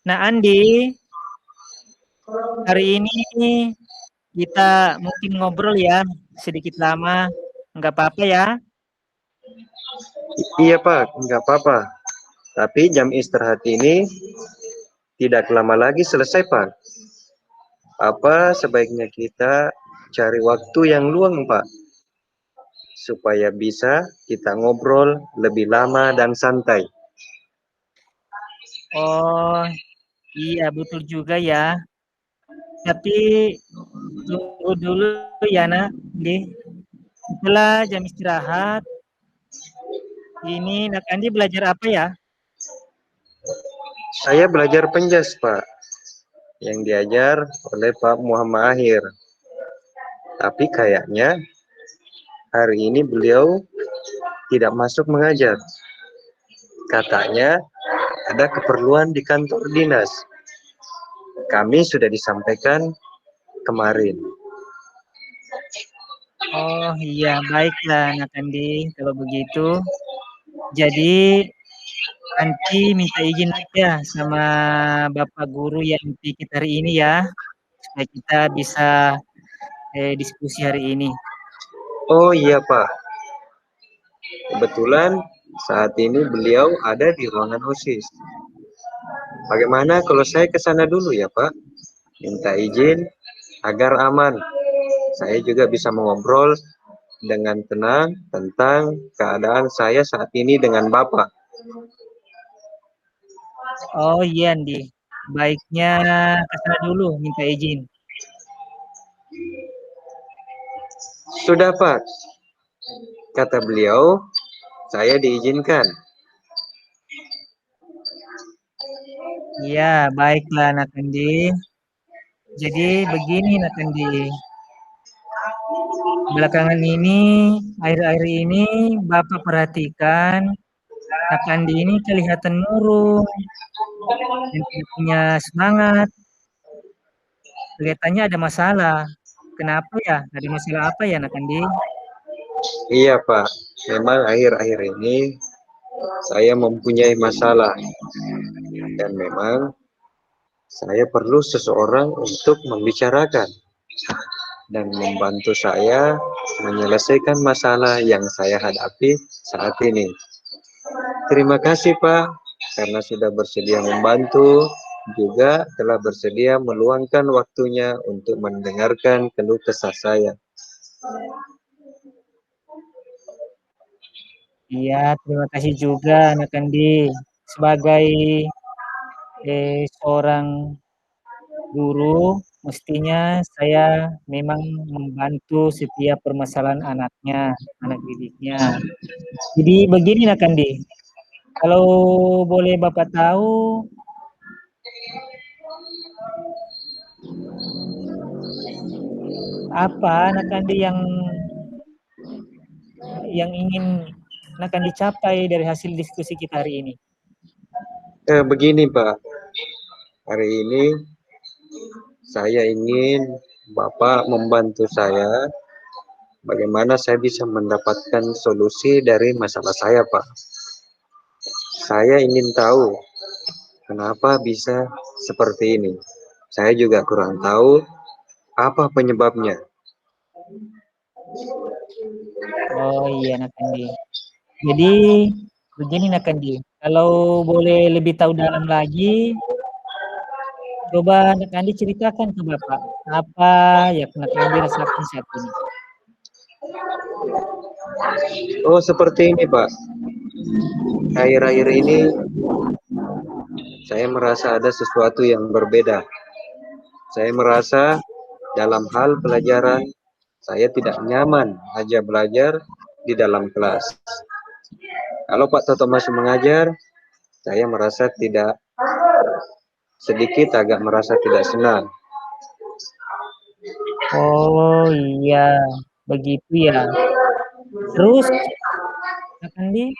Nah, Andi, hari ini kita mungkin ngobrol ya sedikit lama, nggak apa-apa ya? Iya Pak, nggak apa-apa. Tapi jam istirahat ini tidak lama lagi selesai Pak. Apa sebaiknya kita cari waktu yang luang Pak, supaya bisa kita ngobrol lebih lama dan santai. Oh, iya betul juga ya. Tapi tunggu dulu ya, Nak. Andi. Setelah jam istirahat, ini Nak Andi belajar apa ya? Saya belajar penjas Pak, yang diajar oleh Pak Muhammad Akhir. Tapi kayaknya hari ini beliau tidak masuk mengajar. Katanya ada keperluan di kantor dinas. Kami sudah disampaikan kemarin. Oh iya, baiklah Nak Andi kalau begitu. Jadi nanti minta izin aja sama Bapak Guru yang pikir hari ini ya, supaya kita bisa diskusi hari ini. Oh iya Pak, kebetulan saat ini beliau ada di ruangan OSIS. Bagaimana kalau saya ke sana dulu ya Pak? Minta izin agar aman. Saya juga bisa mengobrol dengan tenang tentang keadaan saya saat ini dengan Bapak. Oh iya Andi, baiknya ke sana dulu minta izin. Sudah Pak, kata beliau, saya diizinkan. Iya, baiklah Nak Andi. Jadi begini Nak Andi, belakangan ini, akhir-akhir ini Bapak perhatikan Nak Andi ini kelihatan murung dan tidak punya semangat. Kelihatannya ada masalah. Kenapa ya? Ada masalah apa ya Nak Andi? Iya Pak, memang akhir-akhir ini saya mempunyai masalah dan memang saya perlu seseorang untuk membicarakan dan membantu saya menyelesaikan masalah yang saya hadapi saat ini. Terima kasih Pak, karena sudah bersedia membantu, juga telah bersedia meluangkan waktunya untuk mendengarkan keluh kesah saya. Iya, terima kasih juga Nak Andi. Sebagai seorang guru, mestinya saya memang membantu setiap permasalahan anaknya, anak didiknya. Jadi begini Nak Andi, kalau boleh Bapak tahu, apa Nak Andi yang ingin akan dicapai dari hasil diskusi kita hari ini? Begini Pak, hari ini saya ingin Bapak membantu saya bagaimana saya bisa mendapatkan solusi dari masalah saya Pak. Saya ingin tahu kenapa bisa seperti ini. Saya juga kurang tahu apa penyebabnya. Oh iya Nak Andi. Jadi begini Nak Andi, kalau boleh lebih tahu dalam lagi, coba Nak Andi ceritakan ke Bapak apa yang Nak Andi rasakan saat ini. Oh seperti ini Pak, akhir-akhir ini saya merasa ada sesuatu yang berbeda. Saya merasa dalam hal pelajaran saya tidak nyaman aja belajar di dalam kelas. Kalau Pak Toto masih mengajar, saya merasa tidak, sedikit agak merasa tidak senang. Oh iya, begitu ya. Terus Nak Andi,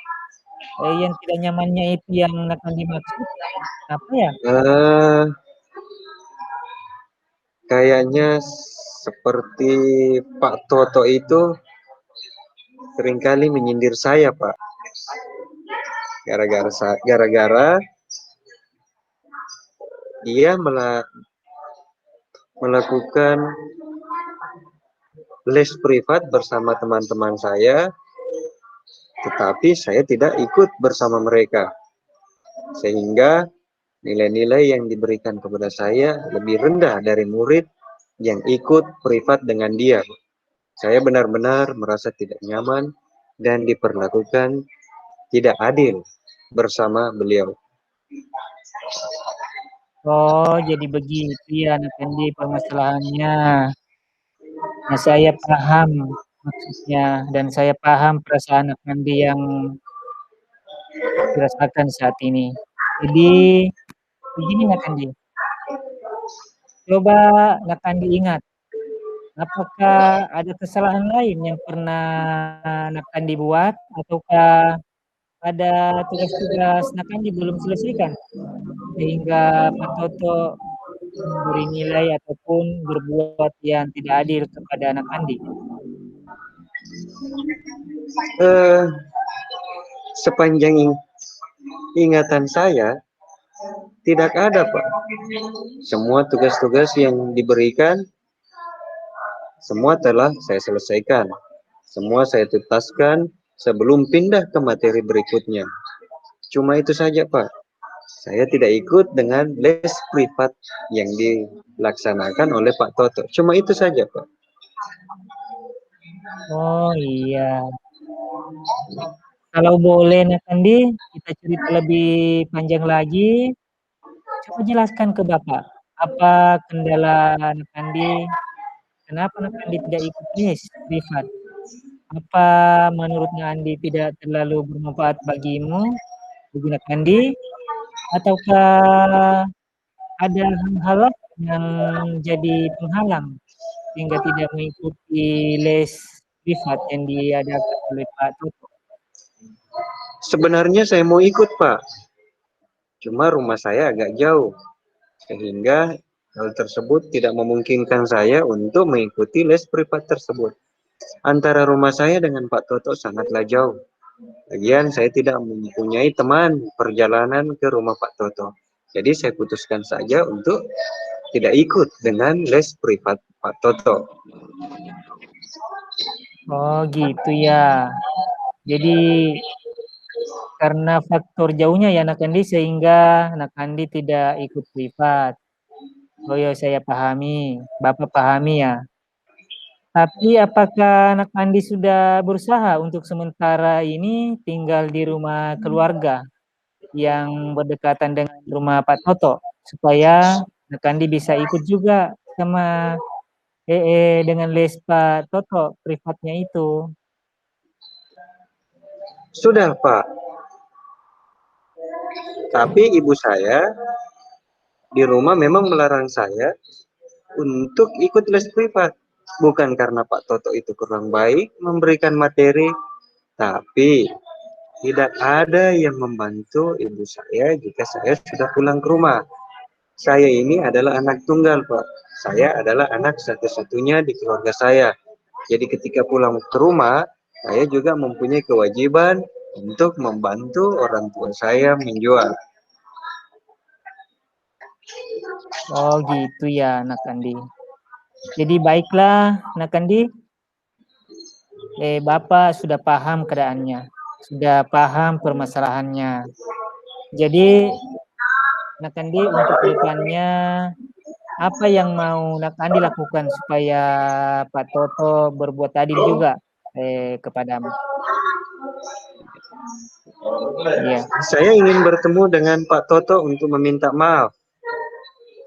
yang tidak nyamannya itu yang Nak Andi maksud apa ya? Eh, Kayaknya seperti Pak Toto itu seringkali menyindir saya, Pak. Gara-gara dia melakukan les privat bersama teman-teman saya, tetapi saya tidak ikut bersama mereka. Sehingga nilai-nilai yang diberikan kepada saya lebih rendah dari murid yang ikut privat dengan dia. Saya benar-benar merasa tidak nyaman dan diperlakukan tidak adil bersama beliau. Oh, jadi begitu ya anak Andi permasalahannya. Nah, saya paham maksudnya dan saya paham perasaan anak Andi yang dirasakan saat ini. Jadi, begini Nak Andi, coba Nak Andi ingat, apakah ada kesalahan lain yang pernah Nak Andi buat, ataukah ada tugas-tugas Nak Andi belum selesaikan, sehingga Pak Toto memberi nilai ataupun berbuat yang tidak adil kepada anak Andi? Sepanjang ingatan saya, tidak ada, Pak. Semua tugas-tugas yang diberikan, semua telah saya selesaikan. Semua saya tuntaskan sebelum pindah ke materi berikutnya. Cuma itu saja, Pak. Saya tidak ikut dengan les privat yang dilaksanakan oleh Pak Toto. Cuma itu saja, Pak. Oh iya, kalau boleh Nak Andi, kita cerita lebih panjang lagi. Coba jelaskan ke Bapak, apa kendala Nak Andi? Kenapa Nak Andi tidak ikut les privat? Apa menurut Nak Andi tidak terlalu bermanfaat bagimu, bagi Nak Andi? Ataukah ada hal-hal yang jadi penghalang sehingga tidak mengikuti les privat yang diadakan oleh Pak Toto? Sebenarnya saya mau ikut, Pak. Cuma rumah saya agak jauh, sehingga hal tersebut tidak memungkinkan saya untuk mengikuti les privat tersebut. Antara rumah saya dengan Pak Toto sangatlah jauh. Lagian saya tidak mempunyai teman perjalanan ke rumah Pak Toto. Jadi saya putuskan saja untuk tidak ikut dengan les privat Pak Toto. Oh gitu ya. Jadi karena faktor jauhnya ya Nak Andi sehingga Nak Andi tidak ikut privat. Oh ya saya pahami, Bapak pahami ya. Tapi apakah Nak Andi sudah berusaha untuk sementara ini tinggal di rumah keluarga yang berdekatan dengan rumah Pak Toto supaya Nak Andi bisa ikut juga sama dengan les Pak Toto privatnya itu? Sudah, Pak. Tapi ibu saya di rumah memang melarang saya untuk ikut les privat. Bukan karena Pak Toto itu kurang baik memberikan materi, tapi tidak ada yang membantu ibu saya jika saya sudah pulang ke rumah. Saya ini adalah anak tunggal, Pak. Saya adalah anak satu-satunya di keluarga saya. Jadi ketika pulang ke rumah, saya juga mempunyai kewajiban untuk membantu orang tua saya menjual. Oh gitu ya Nak Andi. Jadi baiklah Nak Andi, Bapak sudah paham keadaannya, sudah paham permasalahannya. Jadi Nak Andi untuk kedepannya apa yang mau Nak Andi lakukan supaya Pak Toto berbuat adil juga kepadamu? Iya. Saya ingin bertemu dengan Pak Toto untuk meminta maaf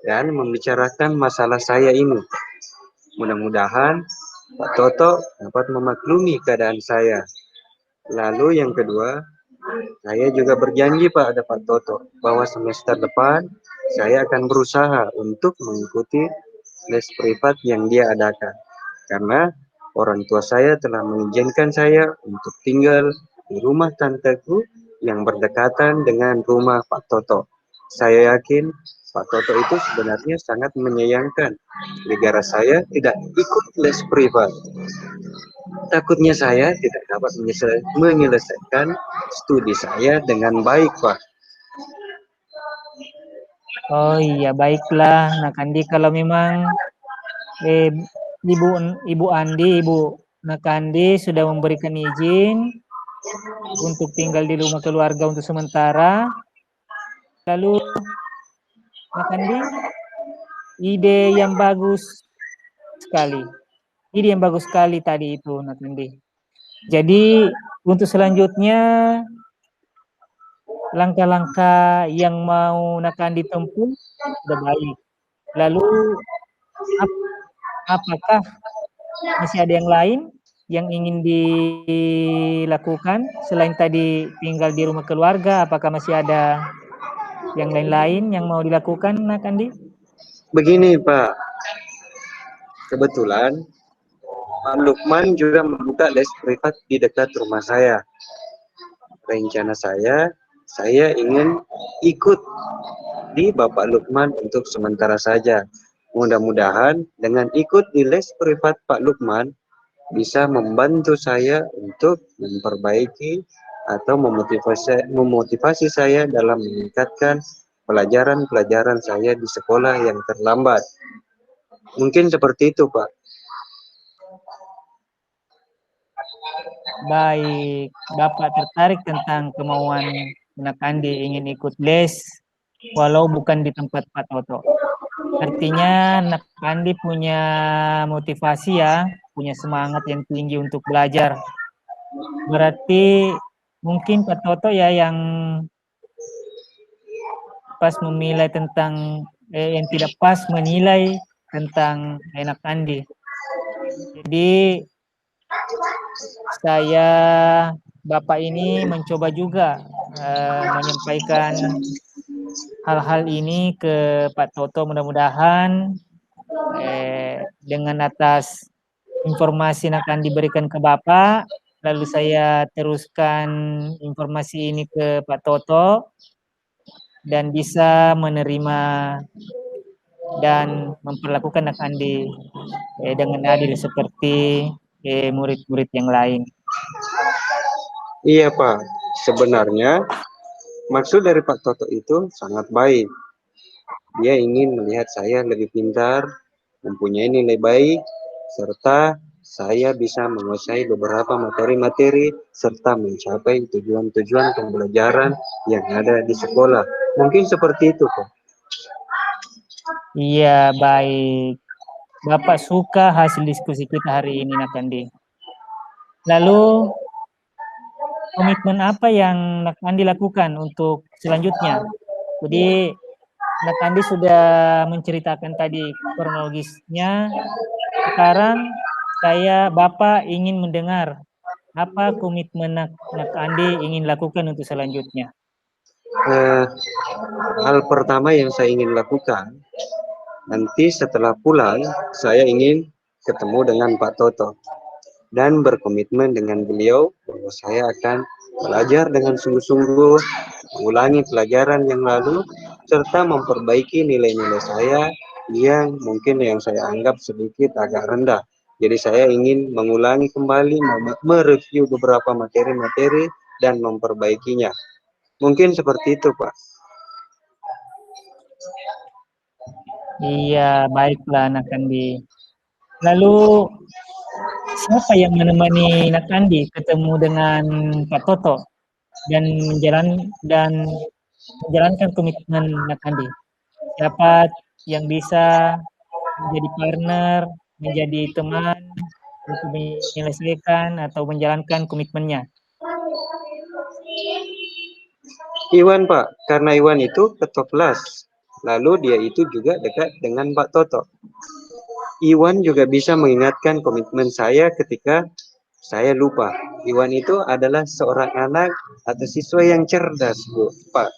dan membicarakan masalah saya ini. Mudah-mudahan Pak Toto dapat memaklumi keadaan saya. Lalu yang kedua, saya juga berjanji pada Pak Toto bahwa semester depan saya akan berusaha untuk mengikuti les privat yang dia adakan. Karena orang tua saya telah mengizinkan saya untuk tinggal di rumah tanteku yang berdekatan dengan rumah Pak Toto. Saya yakin Pak Toto itu sebenarnya sangat menyayangkan negara saya tidak ikut les privat. Takutnya saya tidak dapat menyelesaikan studi saya dengan baik, Pak. Oh iya, baiklah. Nah, Kandi, kalau memang eh, Ibu Ibu Nakandi sudah memberikan izin untuk tinggal di rumah keluarga untuk sementara, lalu Nakandi, ide yang bagus sekali. Ide yang bagus sekali tadi itu, Nakandi. Jadi untuk selanjutnya langkah-langkah yang mau Nakandi tempuh sudah baik. Lalu apakah masih ada yang lain yang ingin dilakukan selain tadi tinggal di rumah keluarga? Apakah masih ada yang lain-lain yang mau dilakukan, Nakandi? Begini, Pak. Kebetulan Pak Lukman juga membuka les privat di dekat rumah saya. Rencana saya ingin ikut di Bapak Lukman untuk sementara saja. Mudah-mudahan dengan ikut di les privat Pak Lukman bisa membantu saya untuk memperbaiki atau memotivasi saya dalam meningkatkan pelajaran-pelajaran saya di sekolah yang terlambat. Mungkin seperti itu, Pak. Baik, Bapak tertarik tentang kemauan Nakandi ingin ikut les walau bukan di tempat Pak Toto. Artinya Nakandi punya motivasi ya, punya semangat yang tinggi untuk belajar. Berarti mungkin Pak Toto ya yang pas memilih tentang yang tidak pas menilai tentang Nakandi. Jadi saya Bapak ini mencoba juga menyampaikan hal-hal ini ke Pak Toto, mudah-mudahan dengan atas informasi yang akan diberikan ke Bapak, lalu saya teruskan informasi ini ke Pak Toto dan bisa menerima dan memperlakukan Nakandi dengan adil seperti murid-murid yang lain. Iya, Pak. Sebenarnya maksud dari Pak Toto itu sangat baik. Dia ingin melihat saya lebih pintar, mempunyai nilai baik, serta saya bisa menguasai beberapa materi-materi serta mencapai tujuan-tujuan pembelajaran yang ada di sekolah. Mungkin seperti itu, Pak. Iya, baik. Bapak suka hasil diskusi kita hari ini, Nakandi. Lalu, komitmen apa yang Nakandi lakukan untuk selanjutnya? Jadi, Nakandi sudah menceritakan tadi kronologisnya. Sekarang, Bapak ingin mendengar apa komitmen Nakandi ingin lakukan untuk selanjutnya. Hal pertama yang saya ingin lakukan, nanti setelah pulang, saya ingin ketemu dengan Pak Toto dan berkomitmen dengan beliau bahwa saya akan belajar dengan sungguh-sungguh, mengulangi pelajaran yang lalu, serta memperbaiki nilai-nilai saya yang mungkin yang saya anggap sedikit agak rendah. Jadi saya ingin mengulangi kembali, mereview beberapa materi-materi dan memperbaikinya. Mungkin seperti itu, Pak. Iya, baiklah Nakandi. Lalu siapa yang menemani Nakandi ketemu dengan Pak Toto dan menjalankan komitmen Nakandi? Siapa yang bisa menjadi partner, menjadi teman untuk menyelesaikan atau menjalankan komitmennya? Iwan, Pak, karena Iwan itu ketua kelas, lalu dia itu juga dekat dengan Pak Toto. Iwan juga bisa mengingatkan komitmen saya ketika saya lupa. Iwan itu adalah seorang anak atau siswa yang cerdas, Bu, Pak.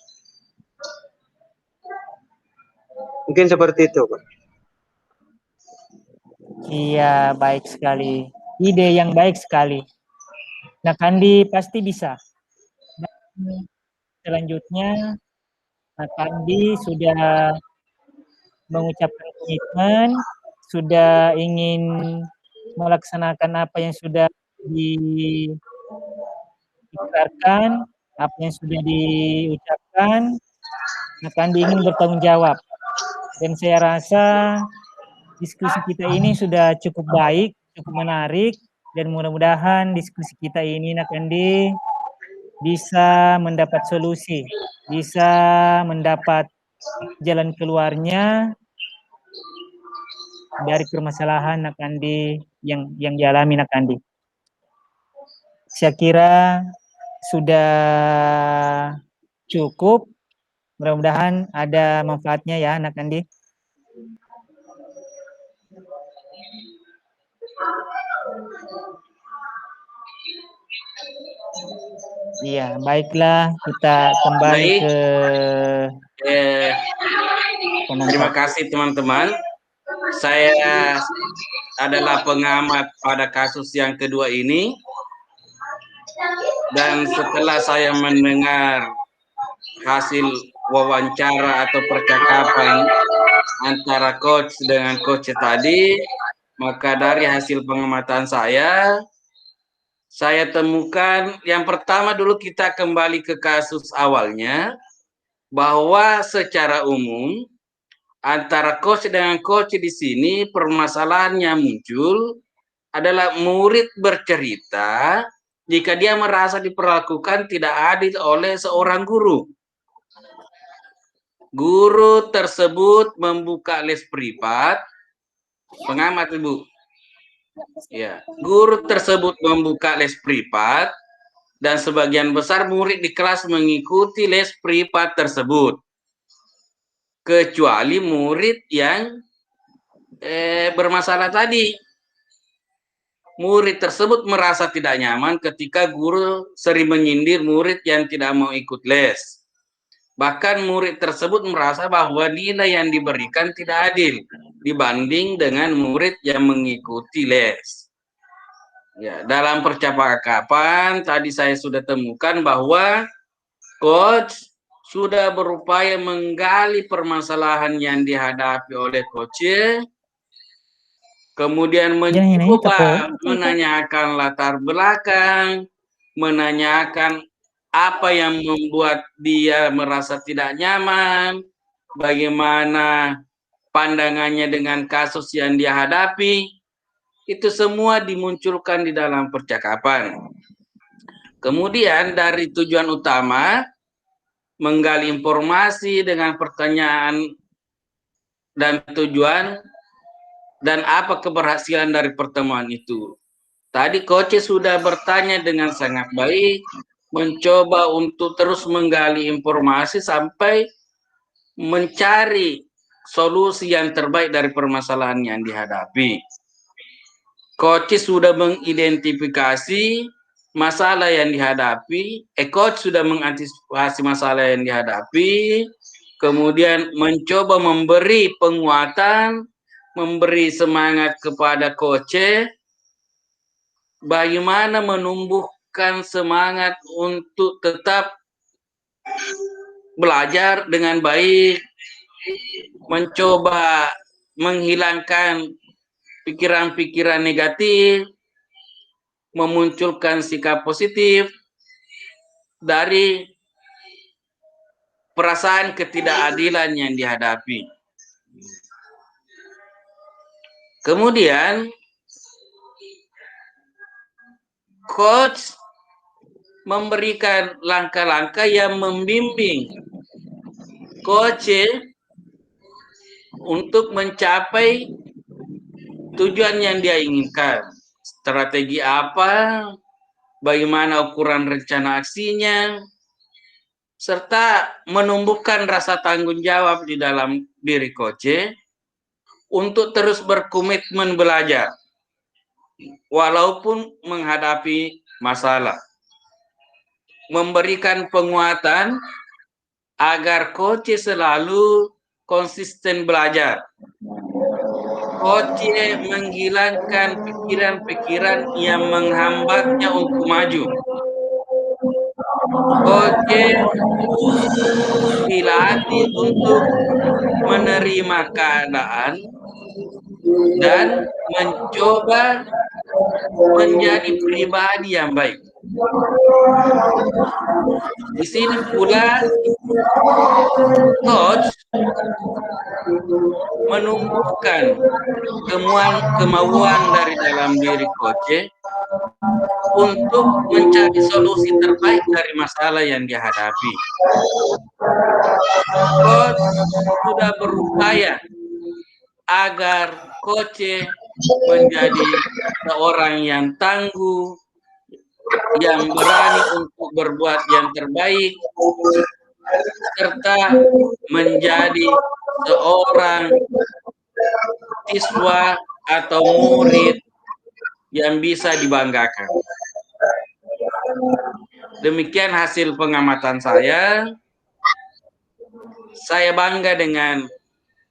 Mungkin seperti itu, Pak. Iya, baik sekali. Ide yang baik sekali. Nakandi pasti bisa. Dan selanjutnya, Nakandi sudah mengucapkan komitmen, sudah ingin melaksanakan apa yang sudah diikrarkan, apa yang sudah diucapkan, akan ingin bertanggung jawab. Dan saya rasa diskusi kita ini sudah cukup baik, cukup menarik, dan mudah-mudahan diskusi kita ini Nakandi bisa mendapat solusi, bisa mendapat jalan keluarnya dari permasalahan Nakandi yang dialami Nakandi. Saya kira sudah cukup. Mudah-mudahan ada manfaatnya ya Nakandi. Iya, baiklah kita kembali Baik. ke Terima kasih teman-teman. Saya adalah pengamat pada kasus yang kedua ini. Dan setelah saya mendengar hasil wawancara atau percakapan antara coach dengan coach tadi, maka dari hasil pengamatan saya temukan yang pertama dulu kita kembali ke kasus awalnya, bahwa secara umum antara coach dengan coach di sini permasalahannya muncul adalah murid bercerita jika dia merasa diperlakukan tidak adil oleh seorang guru. Guru tersebut membuka les privat, pengamat Ibu. Ya, guru tersebut membuka les privat dan sebagian besar murid di kelas mengikuti les privat tersebut. Kecuali murid yang bermasalah tadi. Murid tersebut merasa tidak nyaman ketika guru sering menyindir murid yang tidak mau ikut les. Bahkan murid tersebut merasa bahwa nilai yang diberikan tidak adil dibanding dengan murid yang mengikuti les. Ya, dalam percakapan tadi saya sudah temukan bahwa coach sudah berupaya menggali permasalahan yang dihadapi oleh coach, kemudian mencoba menanyakan latar belakang, menanyakan apa yang membuat dia merasa tidak nyaman, bagaimana pandangannya dengan kasus yang dia hadapi, itu semua dimunculkan di dalam percakapan. Kemudian dari tujuan utama, menggali informasi dengan pertanyaan dan tujuan, dan apa keberhasilan dari pertemuan itu. Tadi coach sudah bertanya dengan sangat baik, mencoba untuk terus menggali informasi sampai mencari solusi yang terbaik dari permasalahan yang dihadapi. Coach sudah mengidentifikasi masalah yang dihadapi, coach sudah mengantisipasi masalah yang dihadapi, kemudian mencoba memberi penguatan, memberi semangat kepada coach, bagaimana menumbuhkan semangat untuk tetap belajar dengan baik, mencoba menghilangkan pikiran-pikiran negatif, memunculkan sikap positif dari perasaan ketidakadilan yang dihadapi. Kemudian coach memberikan langkah-langkah yang membimbing coach untuk mencapai tujuan yang dia inginkan. Strategi apa, bagaimana ukuran rencana aksinya, serta menumbuhkan rasa tanggung jawab di dalam diri coach untuk terus berkomitmen belajar walaupun menghadapi masalah. Memberikan penguatan agar coach selalu konsisten belajar. Coach menghilangkan pikiran-pikiran yang menghambatnya untuk maju. Coach dilatih untuk menerima keadaan dan mencoba menjadi pribadi yang baik. Di sini pula coach menumbuhkan kemauan dari dalam diri coach untuk mencari solusi terbaik dari masalah yang dihadapi. Coach sudah berupaya agar coach menjadi seorang yang tangguh, yang berani untuk berbuat yang terbaik, serta menjadi seorang siswa atau murid yang bisa dibanggakan. Demikian hasil pengamatan saya. Saya bangga dengan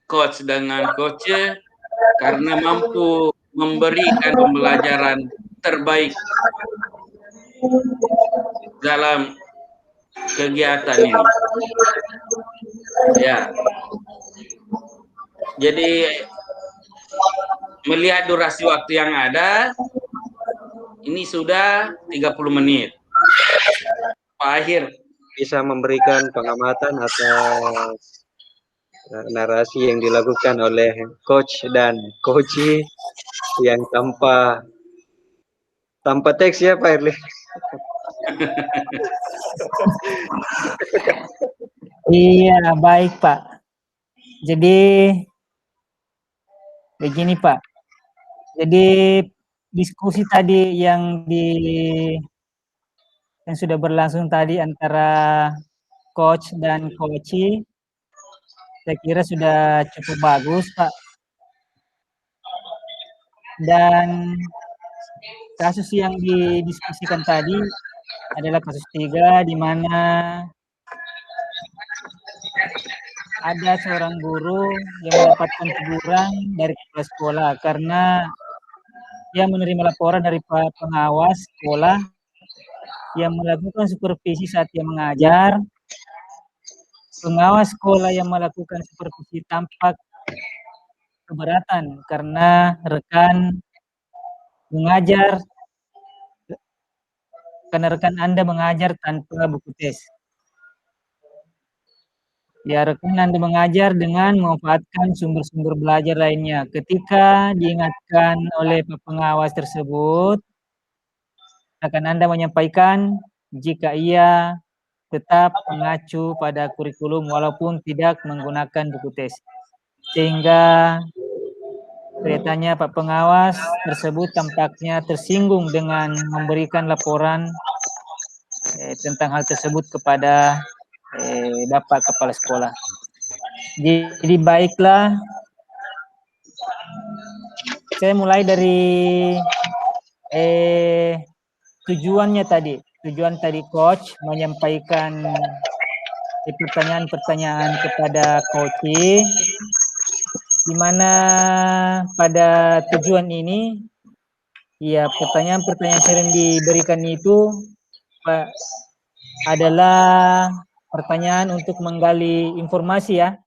coach karena mampu memberikan pembelajaran terbaik dalam kegiatan ini. Ya. Jadi melihat durasi waktu yang ada, ini sudah 30 menit. Pak Akhir bisa memberikan pengamatan atas narasi yang dilakukan oleh coach dan coachi yang tanpa teks ya Pak Erli. Iya, baik Pak. Jadi begini Pak. Jadi diskusi tadi yang sudah berlangsung tadi antara coach dan coachi, saya kira sudah cukup bagus Pak. Dan kasus yang didiskusikan tadi adalah kasus 3, di mana ada seorang guru yang mendapatkan teguran dari kepala sekolah karena dia menerima laporan dari pengawas sekolah yang melakukan supervisi saat dia mengajar. Pengawas sekolah yang melakukan supervisi tampak keberatan karena rekan Anda mengajar tanpa buku tes. Ya, rekan Anda mengajar dengan memanfaatkan sumber-sumber belajar lainnya. Ketika diingatkan oleh pengawas tersebut, rekan Anda menyampaikan jika ia tetap mengacu pada kurikulum walaupun tidak menggunakan buku tes. Sehingga kelihatannya Pak Pengawas tersebut tampaknya tersinggung dengan memberikan laporan tentang hal tersebut kepada Bapak Kepala Sekolah. Jadi baiklah, saya mulai dari tujuan tadi coach menyampaikan pertanyaan-pertanyaan kepada coach, di mana pada tujuan ini ya pertanyaan-pertanyaan sering diberikan itu Pak, adalah pertanyaan untuk menggali informasi ya.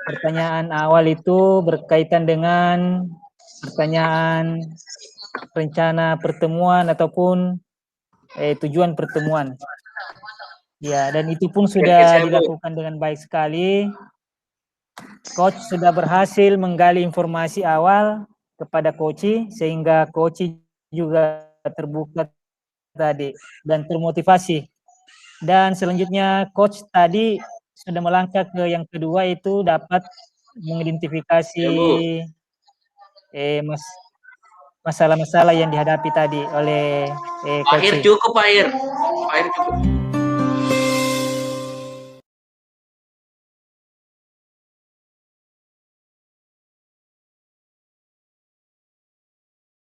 Pertanyaan awal itu berkaitan dengan pertanyaan rencana pertemuan ataupun tujuan pertemuan. Ya, dan itu pun sudah dilakukan dengan baik sekali. Coach sudah berhasil menggali informasi awal kepada coach sehingga coach juga terbuka tadi dan termotivasi. Dan selanjutnya coach tadi sudah melangkah ke yang kedua, itu dapat mengidentifikasi masalah-masalah yang dihadapi tadi oleh coach. Pak Akhir cukup.